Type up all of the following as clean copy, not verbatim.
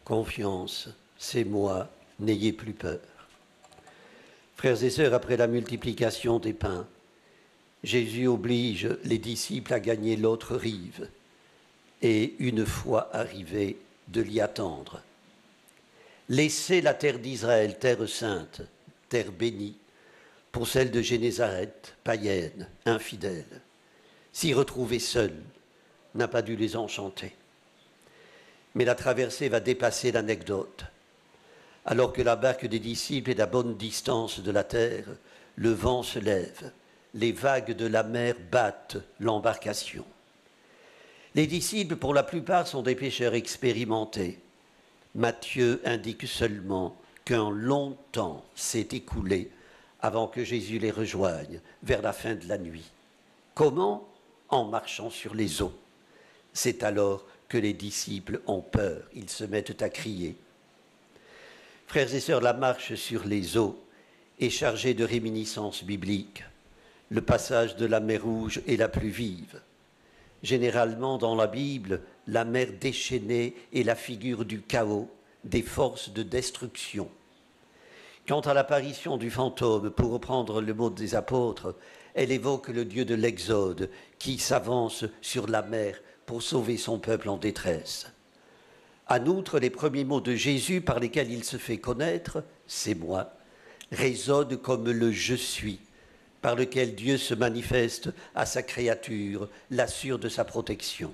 Confiance, c'est moi, n'ayez plus peur. Frères et sœurs, après la multiplication des pains, Jésus oblige les disciples à gagner l'autre rive et, une fois arrivés, de l'y attendre. Laissez la terre d'Israël, terre sainte, terre bénie, pour celle de Génézareth, païenne, infidèle. S'y retrouver seul n'a pas dû les enchanter. Mais la traversée va dépasser l'anecdote. Alors que la barque des disciples est à bonne distance de la terre, le vent se lève, les vagues de la mer battent l'embarcation. Les disciples, pour la plupart, sont des pêcheurs expérimentés. Matthieu indique seulement qu'un long temps s'est écoulé avant que Jésus les rejoigne, vers la fin de la nuit. Comment? En marchant sur les eaux. C'est alors que les disciples ont peur, ils se mettent à crier. Frères et sœurs, la marche sur les eaux est chargée de réminiscences bibliques. Le passage de la mer Rouge est la plus vive. Généralement, dans la Bible, la mer déchaînée est la figure du chaos, des forces de destruction. Quant à l'apparition du fantôme, pour reprendre le mot des apôtres, elle évoque le Dieu de l'Exode qui s'avance sur la mer pour sauver son peuple en détresse. En outre, les premiers mots de Jésus par lesquels il se fait connaître, c'est moi, résonnent comme le je suis, par lequel Dieu se manifeste à sa créature, l'assure de sa protection.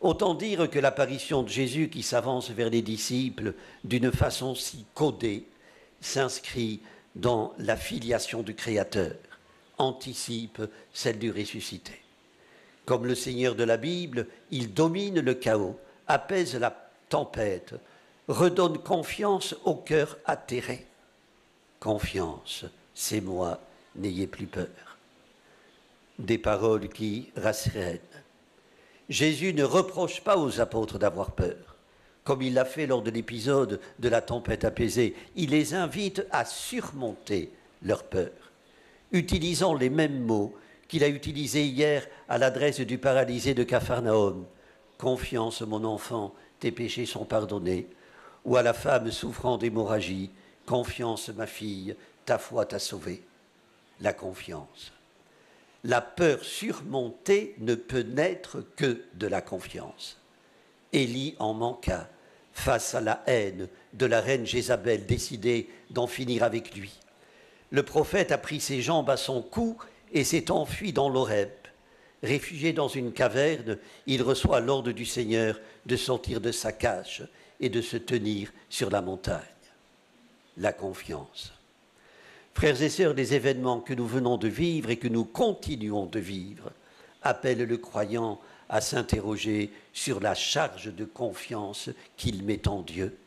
Autant dire que l'apparition de Jésus qui s'avance vers les disciples d'une façon si codée s'inscrit dans la filiation du Créateur, anticipe celle du ressuscité. Comme le Seigneur de la Bible, il domine le chaos, apaise la tempête, redonne confiance au cœur atterré. Confiance, c'est moi, n'ayez plus peur. Des paroles qui rassérénent. Jésus ne reproche pas aux apôtres d'avoir peur, comme il l'a fait lors de l'épisode de la tempête apaisée. Il les invite à surmonter leur peur, utilisant les mêmes mots qu'il a utilisés hier à l'adresse du paralysé de Capharnaüm. Confiance, mon enfant, tes péchés sont pardonnés. Ou à la femme souffrant d'hémorragie. Confiance, ma fille, ta foi t'a sauvée. La confiance. La peur surmontée ne peut naître que de la confiance. Élie en manqua face à la haine de la reine Jézabel, décidée d'en finir avec lui. Le prophète a pris ses jambes à son cou et s'est enfui dans l'Horeb. Réfugié dans une caverne, il reçoit l'ordre du Seigneur de sortir de sa cache et de se tenir sur la montagne. La confiance. Frères et sœurs, les événements que nous venons de vivre et que nous continuons de vivre appellent le croyant à s'interroger sur la charge de confiance qu'il met en Dieu.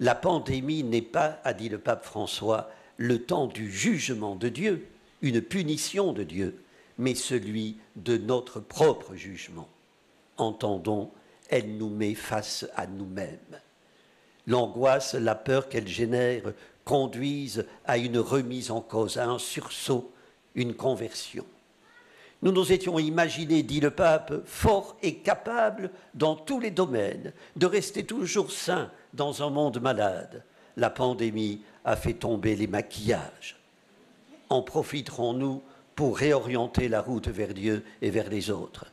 La pandémie n'est pas, a dit le pape François, le temps du jugement de Dieu, une punition de Dieu, mais celui de notre propre jugement. Entendons, elle nous met face à nous-mêmes. L'angoisse, la peur qu'elle génère conduisent à une remise en cause, à un sursaut, une conversion. Nous nous étions imaginés, dit le pape, forts et capables dans tous les domaines, de rester toujours sains dans un monde malade. La pandémie a fait tomber les maquillages. En profiterons-nous pour réorienter la route vers Dieu et vers les autres?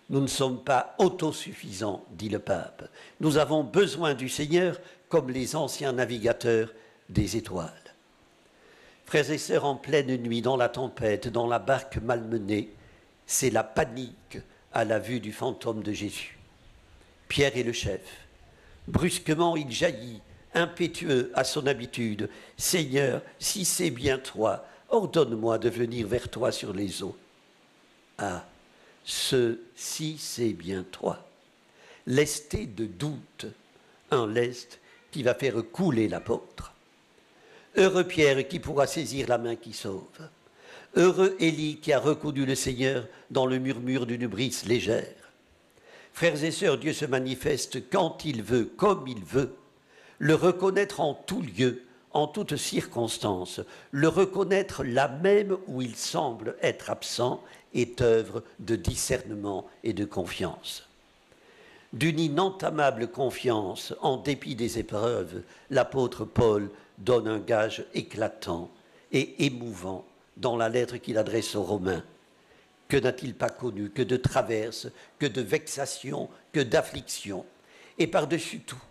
Nous ne sommes pas autosuffisants, dit le pape. Nous avons besoin du Seigneur comme les anciens navigateurs des étoiles. Frères et sœurs, en pleine nuit, dans la tempête, dans la barque malmenée, c'est la panique à la vue du fantôme de Jésus. Pierre est le chef. Brusquement, il jaillit, impétueux à son habitude. « Seigneur, si c'est bien toi, ordonne-moi de venir vers toi sur les eaux. » Ah, si c'est bien toi. Lesté de doute, un lest qui va faire couler l'apôtre. Heureux Pierre qui pourra saisir la main qui sauve. Heureux Élie qui a reconnu le Seigneur dans le murmure d'une brise légère. Frères et sœurs, Dieu se manifeste quand il veut, comme il veut. Le reconnaître en tout lieu, en toutes circonstances, le reconnaître là même où il semble être absent est œuvre de discernement et de confiance. D'une inentamable confiance, en dépit des épreuves, l'apôtre Paul donne un gage éclatant et émouvant dans la lettre qu'il adresse aux Romains. Que n'a-t-il pas connu, que de traverses, que de vexations, que d'afflictions. Et par-dessus tout,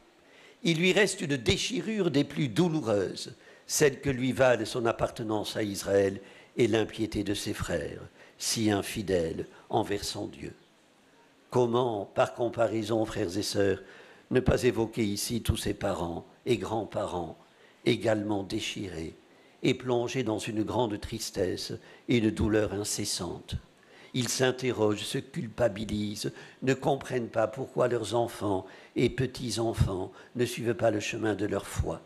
il lui reste une déchirure des plus douloureuses, celle que lui valent son appartenance à Israël et l'impiété de ses frères, si infidèles envers son Dieu. Comment, par comparaison, frères et sœurs, ne pas évoquer ici tous ses parents et grands-parents, également déchirés et plongés dans une grande tristesse et une douleur incessante. Ils s'interrogent, se culpabilisent, ne comprennent pas pourquoi leurs enfants et petits-enfants ne suivent pas le chemin de leur foi.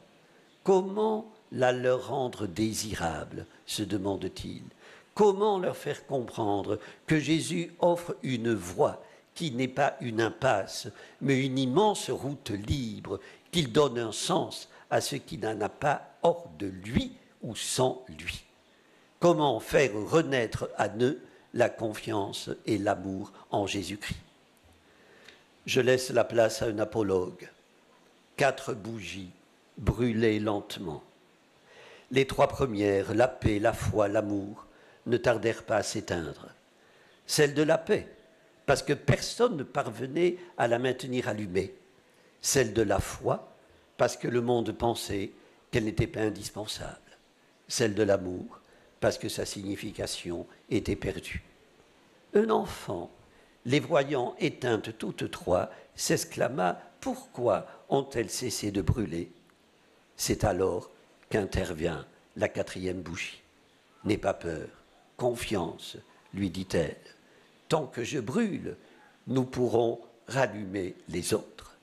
Comment la leur rendre désirable, se demande-t-il. Comment leur faire comprendre que Jésus offre une voie qui n'est pas une impasse, mais une immense route libre, qu'il donne un sens à ce qui n'en a pas hors de lui ou sans lui. Comment faire renaître à eux la confiance et l'amour en Jésus-Christ. Je laisse la place à un apologue. 4 bougies brûlées lentement. Les 3 premières, la paix, la foi, l'amour, ne tardèrent pas à s'éteindre. Celle de la paix, parce que personne ne parvenait à la maintenir allumée. Celle de la foi, parce que le monde pensait qu'elle n'était pas indispensable. Celle de l'amour, parce que sa signification était perdue. Un enfant, les voyant éteintes toutes 3, s'exclama « Pourquoi ont-elles cessé de brûler ?» C'est alors qu'intervient la 4e bougie. « N'aie pas peur, confiance, lui dit-elle. Tant que je brûle, nous pourrons rallumer les autres.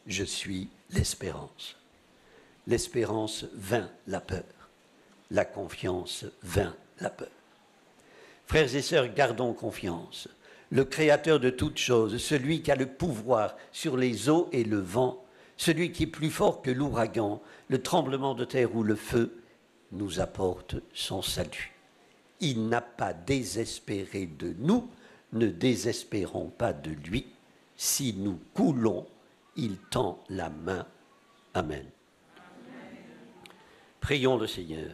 Je suis l'espérance. » L'espérance vainc la peur. La confiance vainc la peur. Frères et sœurs, gardons confiance. Le Créateur de toutes choses, celui qui a le pouvoir sur les eaux et le vent, celui qui est plus fort que l'ouragan, le tremblement de terre ou le feu, nous apporte son salut. Il n'a pas désespéré de nous, ne désespérons pas de lui. Si nous coulons, il tend la main. Amen. Prions le Seigneur.